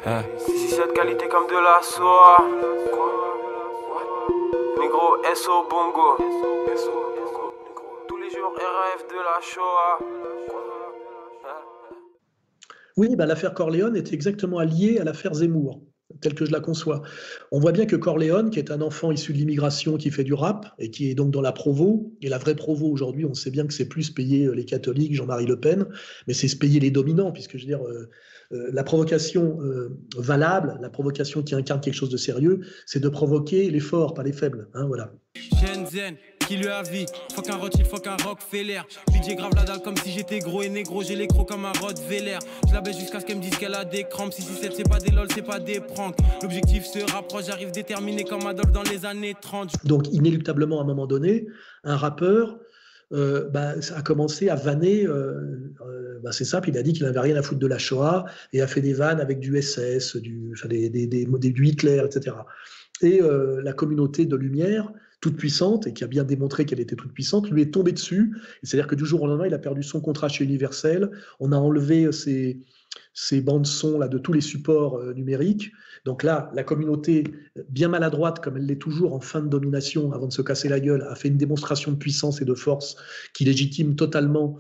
Hein? Si cette qualité comme de la soie. Négro, SO Bongo. Tous les jours, RF de la Shoah. Oui, l'affaire Corleone est exactement liée à l'affaire Zemmour, telle que je la conçois. On voit bien que Corleone, qui est un enfant issu de l'immigration qui fait du rap et qui est donc dans la Provo, et la vraie Provo aujourd'hui, on sait bien que c'est plus payer les catholiques, Jean-Marie Le Pen, mais c'est se payer les dominants, puisque je veux dire, la provocation valable, la provocation qui incarne quelque chose de sérieux, c'est de provoquer les forts, pas les faibles. Hein, voilà. Shenzhen, qui lui a vie, fuck un Rothschild, fuck un Rockefeller. DJ grave la dalle comme si j'étais gros et négro, j'ai les crocs comme un Rottweiler. Je la baisse jusqu'à ce qu'elle me dise qu'elle a des crampes. 667 c'est pas des lol, c'est pas des pranks. L'objectif se rapproche, j'arrive déterminé comme Adolphe dans les années 30. Donc inéluctablement à un moment donné, un rappeur a commencé à vanner, c'est simple, il a dit qu'il n'avait rien à foutre de la Shoah et a fait des vannes avec du SS, du Hitler, etc. Et la communauté de Lumière, toute puissante, et qui a bien démontré qu'elle était toute puissante, lui est tombée dessus. C'est-à-dire que du jour au lendemain, il a perdu son contrat chez Universel, on a enlevé ses bandes-son de tous les supports numériques. Donc là, la communauté, bien maladroite, comme elle l'est toujours en fin de domination, avant de se casser la gueule, a fait une démonstration de puissance et de force qui légitime totalement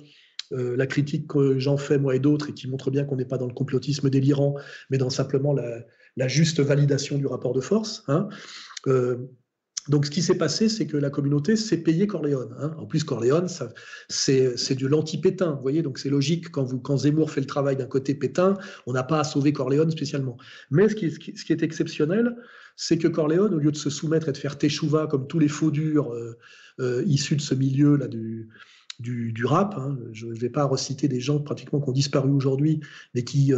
la critique que j'en fais, moi et d'autres, et qui montre bien qu'on n'est pas dans le complotisme délirant, mais dans simplement la juste validation du rapport de force. Hein. Donc ce qui s'est passé, c'est que la communauté s'est payée Corleone. Hein. En plus, Corleone, c'est de l'anti-Pétain. Vous voyez, donc c'est logique, quand Zemmour fait le travail d'un côté Pétain, on n'a pas à sauver Corleone spécialement. Mais ce qui est exceptionnel, c'est que Corleone, au lieu de se soumettre et de faire teshuva comme tous les faux durs issus de ce milieu-là du rap, hein, je ne vais pas reciter des gens pratiquement qui ont disparu aujourd'hui, mais qui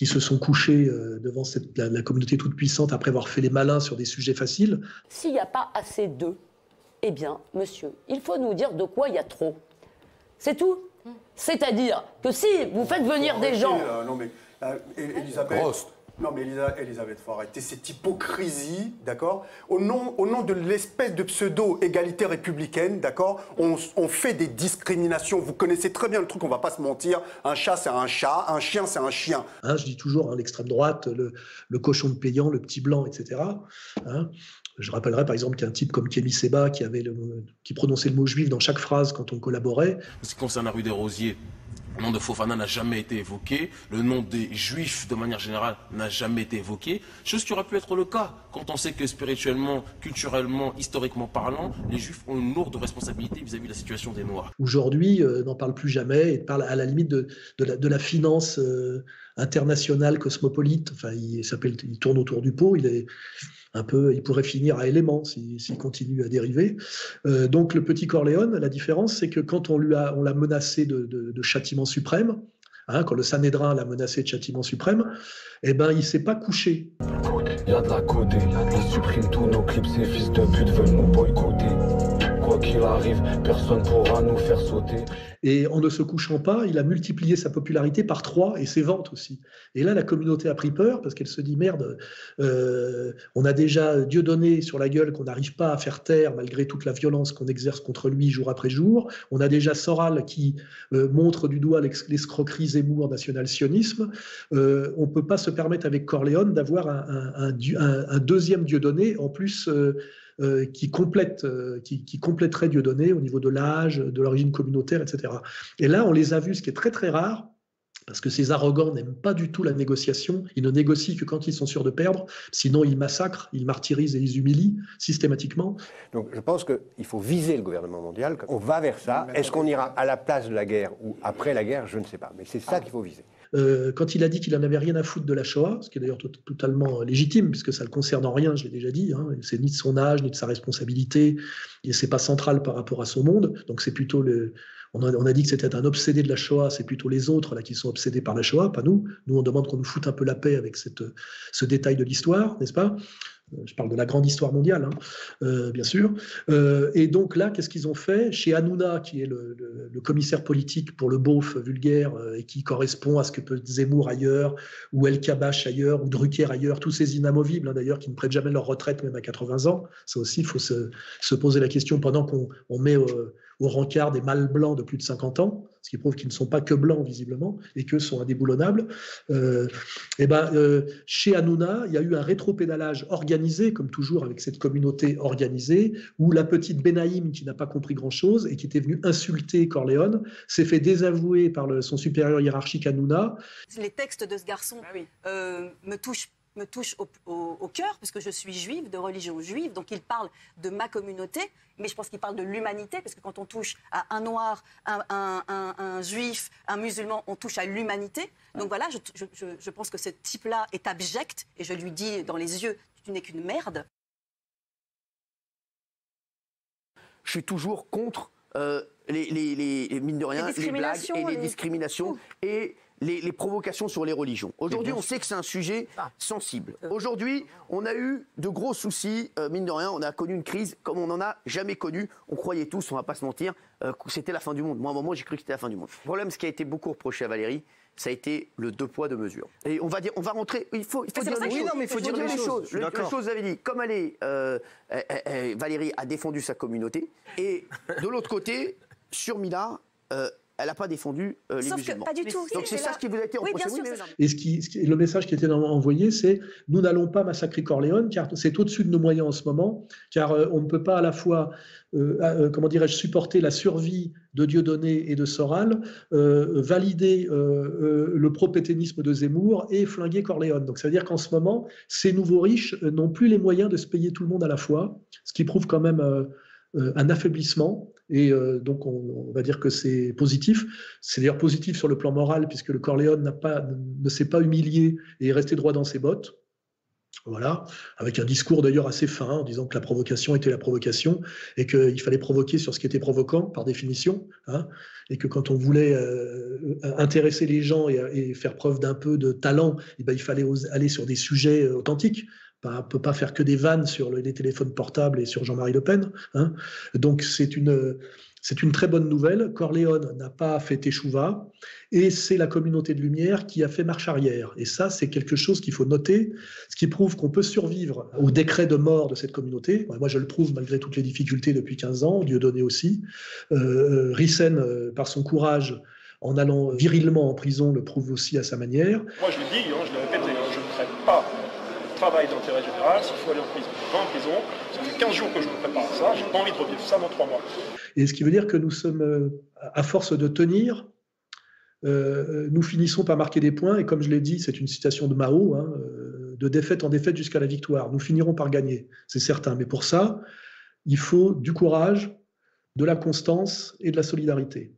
se sont couchés devant la communauté toute puissante après avoir fait les malins sur des sujets faciles. S'il n'y a pas assez d'eux, eh bien, monsieur, il faut nous dire de quoi il y a trop. C'est tout. C'est-à-dire que si vous faites venir des gens... non mais, Elisabeth... Non mais Elisabeth, faut arrêter cette hypocrisie, d'accord? Au nom de l'espèce de pseudo-égalité républicaine, d'accord? On fait des discriminations. Vous connaissez très bien le truc, on va pas se mentir. Un chat, c'est un chat. Un chien, c'est un chien. Hein, je dis toujours, l'extrême droite, le cochon de payant, le petit blanc, etc. Hein. Je rappellerai par exemple qu'un type comme Kémy Séba qui prononçait le mot juif dans chaque phrase quand on collaborait. En ce qui concerne la rue des Rosiers, le nom de Fofana n'a jamais été évoqué, le nom des Juifs de manière générale n'a jamais été évoqué, chose qui aurait pu être le cas quand on sait que spirituellement, culturellement, historiquement parlant, les Juifs ont une lourde responsabilité vis-à-vis de la situation des Noirs. Aujourd'hui, n'en parle plus jamais et parle à la limite de la finance internationale cosmopolite. Enfin, il tourne autour du pot, il pourrait finir à éléments s'il continue à dériver. Donc le petit Corleone, la différence, c'est que quand on l'a menacé de châtiment suprême, hein, quand le Sanhédrin l'a menacé de châtiment suprême, il ne s'est pas couché. Il y a de la codée, ils suppriment tous nos clips, ces fils de pute veulent nous boycotter. Quoi qu'il arrive, personne pourra nous faire sauter. Et en ne se couchant pas, il a multiplié sa popularité par 3 et ses ventes aussi. Et là, la communauté a pris peur parce qu'elle se dit merde, on a déjà Dieudonné sur la gueule qu'on n'arrive pas à faire taire malgré toute la violence qu'on exerce contre lui jour après jour. On a déjà Soral qui montre du doigt l'escroquerie Zemmour national-sionisme. On ne peut pas se permettre avec Corleone d'avoir un deuxième Dieudonné en plus. Qui compléterait Dieudonné au niveau de l'âge, de l'origine communautaire, etc. Et là, on les a vus, ce qui est très très rare, parce que ces arrogants n'aiment pas du tout la négociation, ils ne négocient que quand ils sont sûrs de perdre, sinon ils massacrent, ils martyrisent et ils humilient systématiquement. Donc je pense qu'il faut viser le gouvernement mondial, on va vers ça, est-ce qu'on ira à la place de la guerre ou après la guerre, je ne sais pas, mais c'est ça qu'il faut viser. Quand il a dit qu'il n'en avait rien à foutre de la Shoah, ce qui est d'ailleurs totalement légitime, puisque ça ne le concerne en rien, je l'ai déjà dit, hein, c'est ni de son âge, ni de sa responsabilité, et c'est pas central par rapport à son monde, donc c'est plutôt on a dit que c'était un obsédé de la Shoah, c'est plutôt les autres là qui sont obsédés par la Shoah, pas nous. Nous, on demande qu'on nous foute un peu la paix avec ce détail de l'histoire, n'est-ce pas? Je parle de la grande histoire mondiale, hein, bien sûr. Et donc là, qu'est-ce qu'ils ont fait? Chez Hanouna, qui est le commissaire politique pour le beauf vulgaire et qui correspond à ce que peut Zemmour ailleurs, ou El Kabash ailleurs, ou Drucker ailleurs, tous ces inamovibles, hein, d'ailleurs, qui ne prêtent jamais leur retraite, même à 80 ans. Ça aussi, il faut se poser la question pendant qu'on met au rencard des mâles blancs de plus de 50 ans, ce qui prouve qu'ils ne sont pas que blancs visiblement et qu'eux sont indéboulonnables. Chez Hanouna, il y a eu un rétropédalage organisé, comme toujours avec cette communauté organisée, où la petite Benaïm, qui n'a pas compris grand-chose et qui était venue insulter Corleone, s'est fait désavouer par son supérieur hiérarchique Hanouna. Les textes de ce garçon me touchent au cœur, parce que je suis juive, de religion juive, donc il parle de ma communauté, mais je pense qu'il parle de l'humanité, parce que quand on touche à un noir, un juif, un musulman, on touche à l'humanité. Donc voilà, je pense que ce type-là est abject, et je lui dis dans les yeux, tu n'es qu'une merde. Je suis toujours contre les mine de rien, les blagues et les discriminations et les provocations sur les religions. Aujourd'hui, on sait que c'est un sujet sensible. Aujourd'hui, on a eu de gros soucis, mine de rien, on a connu une crise comme on n'en a jamais connu. On croyait tous, on ne va pas se mentir, que c'était la fin du monde. Moi, à un moment, j'ai cru que c'était la fin du monde. Le problème, ce qui a été beaucoup reproché à Valérie, ça a été le 2 poids 2 mesures. Et on va rentrer. Il faut dire les choses. Il faut dire les choses. Les choses, avait dit, comme Valérie a défendu sa communauté, et de l'autre côté, sur Millard, elle n'a pas défendu les musulmans. Pas du tout. Donc c'est ça ce qui vous a été reproché. Oui, bien sûr. Et le message qui était envoyé, c'est « Nous n'allons pas massacrer Corleone, car c'est au-dessus de nos moyens en ce moment, car on ne peut pas à la fois, supporter la survie de Dieudonné et de Soral, valider le pro-pétainisme de Zemmour et flinguer Corleone. » Donc ça veut dire qu'en ce moment, ces nouveaux riches n'ont plus les moyens de se payer tout le monde à la fois, ce qui prouve quand même un affaiblissement. Et donc, on va dire que c'est positif. C'est d'ailleurs positif sur le plan moral, puisque le Corleone ne s'est pas humilié et est resté droit dans ses bottes. Voilà, avec un discours d'ailleurs assez fin, en disant que la provocation était la provocation, et qu'il fallait provoquer sur ce qui était provoquant, par définition, hein, et que quand on voulait intéresser les gens et faire preuve d'un peu de talent, il fallait aller sur des sujets authentiques. On ne peut pas faire que des vannes sur les téléphones portables et sur Jean-Marie Le Pen. Hein. Donc c'est une très bonne nouvelle. Corleone n'a pas fait échouva, et c'est la communauté de Lumière qui a fait marche arrière. Et ça, c'est quelque chose qu'il faut noter, ce qui prouve qu'on peut survivre au décret de mort de cette communauté. Moi, je le prouve malgré toutes les difficultés depuis 15 ans, Dieudonné aussi. Rissen, par son courage, en allant virilement en prison, le prouve aussi à sa manière. Moi, je le dis, je le répète, je ne traite pas travail d'intérêt général. S'il faut aller en prison, je vais en prison. Ça fait 15 jours que je me prépare à ça. J'ai pas envie de revivre ça dans 3 mois. Et ce qui veut dire que nous sommes, à force de tenir, nous finissons par marquer des points. Et comme je l'ai dit, c'est une citation de Mao, hein, de défaite en défaite jusqu'à la victoire. Nous finirons par gagner, c'est certain. Mais pour ça, il faut du courage, de la constance et de la solidarité.